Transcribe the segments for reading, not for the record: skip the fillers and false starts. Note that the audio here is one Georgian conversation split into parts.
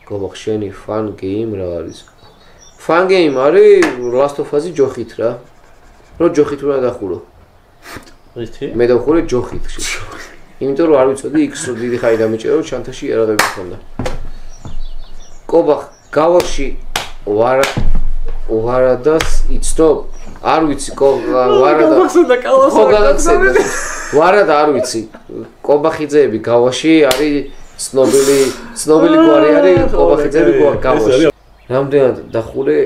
გობახ შენი fun game რა არის? Fun game არის Last of Us-ი ჯოხით რა. რო ჯოხით უნდა დახურო. იცი? მე დავხურე ჯოხით. იმიტომ რომ არ ვიცოდი X რო დიდი ხანი დამეჭერო ჩანთაში იარაღები მქონდა. გობახ გავაში ვარადას იცნობ? არ ვიცი ვარადა. ვარადა არ ვიცი. კობახიძეები გავაში არის ცნობილი გვარი არის კობახიძეები გავაში. რამდენად დახურე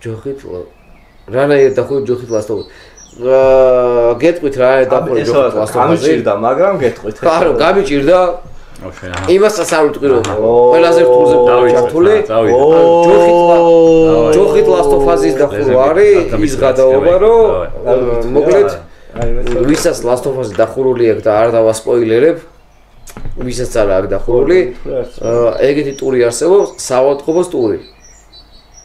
ჯოხით რანაირად დახურე ჯოხით Last of Us. გეტყვით რა დახურე ჯოხით Last of Us. გამიჭირდა, მაგრამ გეტყვით. ხარო, გამიჭირდა. იმასაც არ ვიტყვი რომ ყველაზე რთულზე ჩართული ჯოხით Last of Us-ის დახურვა არის ის გადაობა რომ მოკლედ ვისაც Last of Us-ი დახურული აქვს და არ დავასპოილერებ ვისაც არა აქვს დახურული ეგეთი ტური არსებობს საავადმყოფოს ტური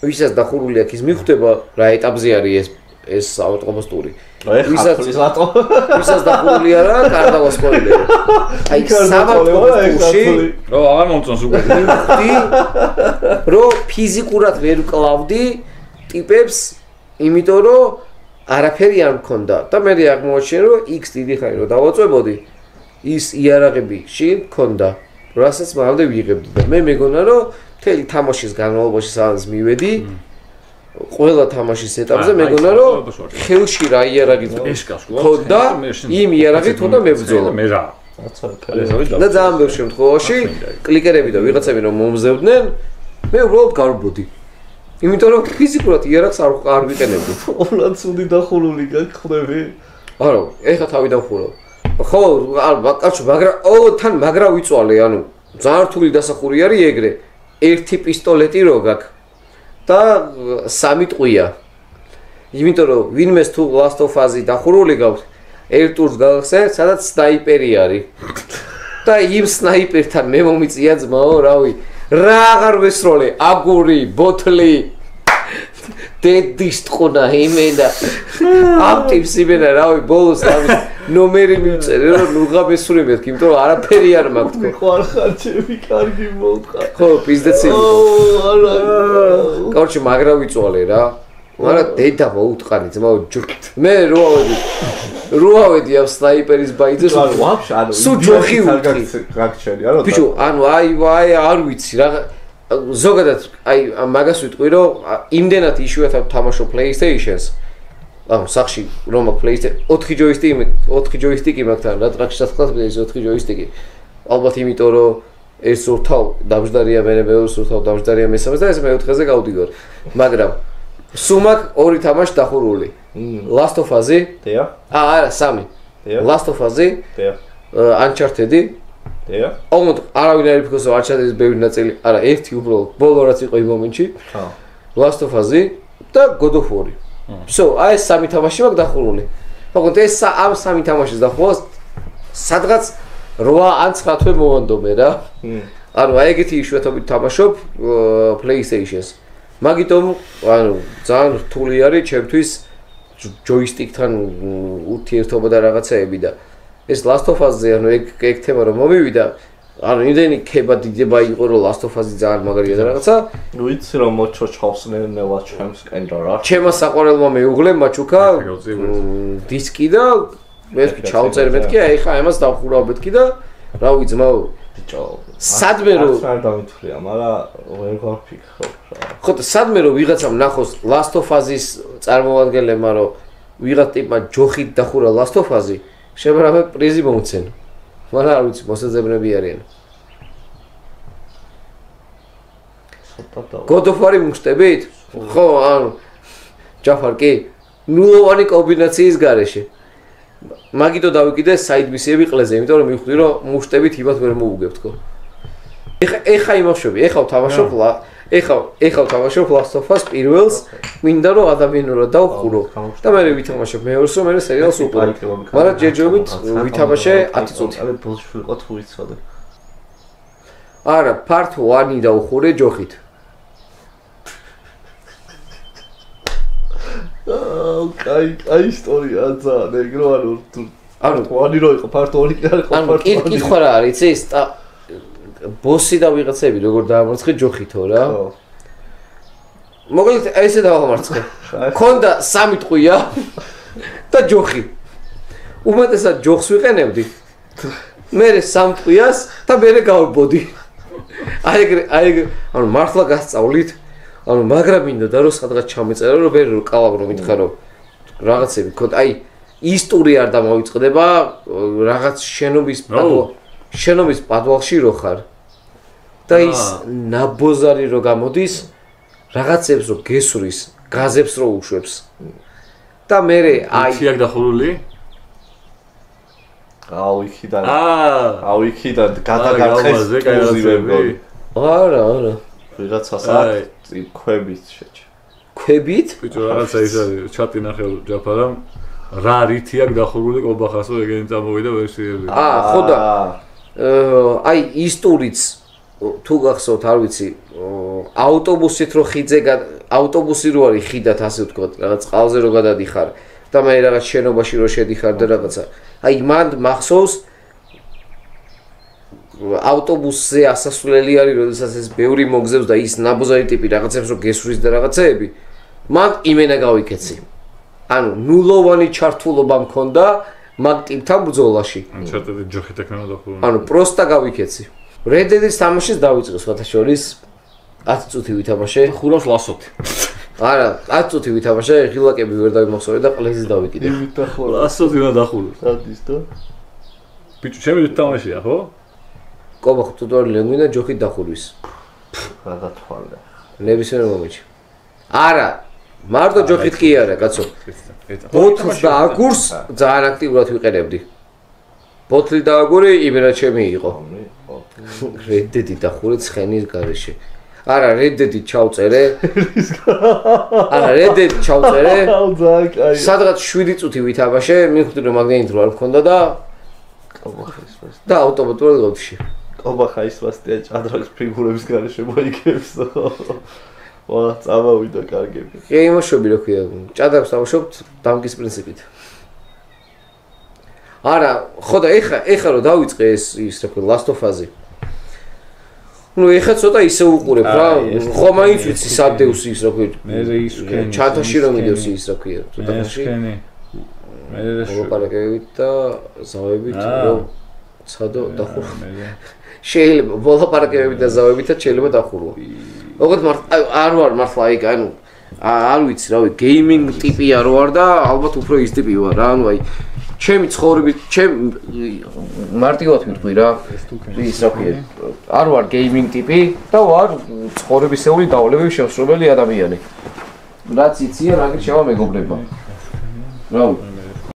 ვისაც დახურული აქვს ის მიხვდება რა ეტაპზე არის ეს საავადმყოფოს ტური ვისაც დახურული არა არ დავასპოილერებ აი საავადმყოფოს ტურში რო აღარ მომწონს უკვე რომ ფიზიკურად ვერ ვკლავდი ტიპებს იმიტომ რომ არაფერი არ მქონდა და მე აღმოაჩინე რომ X დიდი ხანი რომ დავაწვებოდი ის იარაღები შინ მქონდა რასაც მანამდე ვიღებდი და მე მეგონა რომ მთელი თამაშის განმავლობაში სადაც მივედი ყველა თამაშის ეტაპზე მეგონა რომ ხელში რა იარაღი მქონდა იმ იარაღით უნდა მებრძოლო მე რა და ძალიან ბევრ შემთხვევაში კლიკერები და ვიღაცები რომ მომზევდნენ მე უბრალოდ გარბოდი იმიტომ რომ ფიზიკურად იარაღს არ ვიყენებდი ოღონდ ცუდი დახურული გაგხვდები არა ეხა თავი დავხურო ხო კაცო თან მაგრა ვიწვალე ანუ ძალიან რთული დასახური არის ეგრე ერთი პისტოლეტი რო გაქვს და სამი ტყვია იმიტომ რომ ვინმეს თუ Last of Us-ი დახურული გაქვს ერთ ტურს გავხსენე სადაც სნაიპერი არის და იმ სნაიპერთან მე მომიწია ძმაო რავი რა აღარ ვესროლე აგური ბოთლი დედის ტყუნა იმენა ამ ტიპს იმენა რავი ბოლოს ამის ნომერი მივწერე რომ ნუღა მესური მეთქი იმიტომ რომ არაფერი არ მაქვს თქო ხარ ხარჩები კარგი მოვთხარ ხო პიზდეცი არა კორჩი მაგრა ვიწვალე რა მაგრამ დედა მოუტყანი ძმაო მე რო ავედი ამ სნაიპერის ბაიძეს ვაფშე ანუ სუ ჯოხი გაგჩენი არა ბიჭო ანუ აი არ ვიცი რა ზოგადად აი მაგას ვიტყვი რომ იმდენად იშვიათად თამაშობ PlayStation-ს ანუ სახში რომ აქვს PlayStation 4 ჯოისტიკი მაგთან რა ტრაქშად ხლას ეს 4 ჯოისტიკი ალბათ იმიტომ რომ ეს სურთავ დამждარია მე მეორე სურთავ დამждარია მესამეს და ეს მეოთხეზე გავდივარ მაგრამ სუმაკ ორი თამაში დახურული Last of Us-ი დია არა სამი Last of Us-ი დია Uncharted-ი დია ოღონდ არავინ არ იფიქროს რომ Uncharted-ის ბევრი ნაწილი არა ერთი უბრალოდ ბოლო რაც იყო იმ მომენტში ხო Last of Us-ი და God of War-ი всё აი ეს სამი თამაში მაქვს დახურული ოღონდ ეს ამ სამი თამაშის დახურვას სადღაც 8 ან 9 თვე მოვანდომე რა ანუ აი ეგეთი იშვიათობით თამაშობ PlayStation-ს მაგიტომ ანუ ძალიან რთული არის ჩემთვის ჯოისტიკთან ურთიერთობა და რაღაცეები და ეს Last of Us-ზე ანუ ეგ თემა რომ მომივიდა ანუ იმდენი ქება დიდება იყო რომ Last of Us-ი ძალიან მაგარია და რაღაცა ნუ იცი რომ მოჩოჩავს ნელა ჩემს კენდა რა ჩემო საყვარელმა მეუღლე მაჩუკა დისკი და მეთქი ჩავწერ მეთქი აი ხა ამას დავხურავ მეთქი და რა ვიძმაო ბიჭო სადმე რომ არ დამითვლია მაგრამ ვერ გავფიქრე ხო და სადმე რომ ვიღაცამ ნახოს Last of Us-ის წარმომადგენლებმა რომ ვიღაც ტიპმა ჯოხით დახურა Last of Us-ი შებრალე პრიზი მოუცენ მაგრამ არ ვიცი მოსაძებნები არიან God of War-ი მუშტებით ხო ანუ ჯაფარ კი ნულოვანი კომბინაციის გარეშე მაგიტო დავიკიდე საიდ მისიები ყლეზე იმიტომ რომ მივხვდი რომ მუშტებით იმათ ვერ მოუგებ თქო ეხა იმახშობი ეხა ვთამაშობ Last of Us პირველს მინდა რომ ადამიანურად დავხურო და მე ვითამაშებ მეორეს რომ მე სერიალს უყურებ მაგრამ ჯერჯერობით ვითამაშე 10 წუთი აი ბოლოს ვიყო თუ ვიცოდე არა part 1-ი დავხურე ჯოხით აი ისტორია ძალიან ეგრო ანუ თუ part 1-ი რო იყო part 2-ი არ იყო ანუ კითხვა რა არის ის ბოსი და ვიღაცები როგორ დაამარცხე ჯოხითო რა. მოკლედ ესე დავამარცხე. ქონდა 3 ტყვია და ჯოხი. უმეტესად ჯოხს ვიყენებდი. მე 3 ტყვიას და მე გავბოდი. აი ანუ მართლა გასწავლით. ანუ მაგრამ მინდა და რომ სადღაც ჩამეწერა რომ ვერ კალაგრო მითხარ რომ რაღაცები ქონდა აი ისტორია არ დამოვიწყდება რაღაც შენობის პადვალში რო ხარ და ის ნაბოზარი რო გამოდის რაღაცებს რო გესვრის გაზებს რო უშვებს და მე აი თიაკ დახურული აუ იქიდან გადაგარხეს ზურები არა ვიღაცას ქვებით შეჭ ქვებით ბიჭო რაღაცა ის არის ჩატი ნახე ჯაფარამ რა რითი აქვს დახურული ყობახასო ეგენი წამოვიდა ვერსიები ხო და აი ისტორიც თუ გახსოვთ არ ვიცი ავტობუსით რო ხიდზე ავტობუსი რო არის ხიდათ ასე ვთქვათ რაღაც ყალზე რო გადადიხარ და მე რაღაც შენობაში რო შედიხარ და რაღაცა აი მან მახსოვს ავტობუსზე ასასვლელი არის როდესაც ეს ბევრი მოგზებს და ის ნაბოზარი ტიპი რაღაცებს რო გესვრის და რაღაცეები მან იმენა გავიკეცი ანუ ნულოვანი ჩართულობა მქონდა მაგ ტიპთან ბრძოლაში ჩატები ჯოხი ტექნოლოგია დახურული ანუ პროსტა გავიკეცი Red Dead-ის თამაშის დავიწყე სხვათა შორის 10 წუთი ვითამაშე ხურავს ლასოთი არა 10 წუთი ვითამაშე ღილაკები ვერ დავიმახსოვრე და ყლეზის დავიკიდე ლასოთი უნდა დახუროს სადის და ბიჭო ჩემი თამაშია ხო კობა ტუტუარი ლენგვინა ჯოხით დახურვის გადათვალე ნებისმიერ მომენტში არა მარტო ჯოხით კი არა კაცო ბოთლს და აგურს ძალიან აქტიურად ვიყენებდი ბოთლი და აგური იმენა ჩემი იყო Red Dead-ი დახურე ცხენის გარეშე არა Red Dead-ი ჩავწერე არა Red Dead ჩავწერე სადღაც 7 წუთი ვითამაშე მივხვდი რომ მაგნიტი რო არ მქონდა და და ავტომატურად გავდიში ყობახა ის ვასტია ჭადრაკს ფიგურების გარეშე მოიგებს ვა წავავიდა კარგები გეიმოშობი რო ქვია ჭადრაკს დავშობთ დამკის პრინციპით არა ხო და ეხა რო დავიწყე ის რა ქვია Last of Us-ი ну ეხა ცოტა ისე უყურებ რა ხო მაინც ვიცი სადეუს ის რა ქვია მე ის ვქენი ჩათაში რომ მიდევს ის რა ქვია ცოტა ხში მე მოპარაკებით და ზავებით რომ ცადო დახურო შეიძლება მოპარაკებით და ზავებითაც შეიძლება დახურო ოღონდ არ ვარ მართლა აი ანუ არ ვიცი რავი გეიმინგ ტიპია რო არ და ალბათ უფრო ის ტიპი ვარ რა ანუ აი ჩემი ცხოვრები მარტივად ვიტყვი რა ის რა ქვია არ ვარ გეიმინგ ტიპი და ვარ ცხოვრებისეული დავლები შემსრულებელი ადამიანი რაც იციან აგერ შევა მეგობრებმა რავი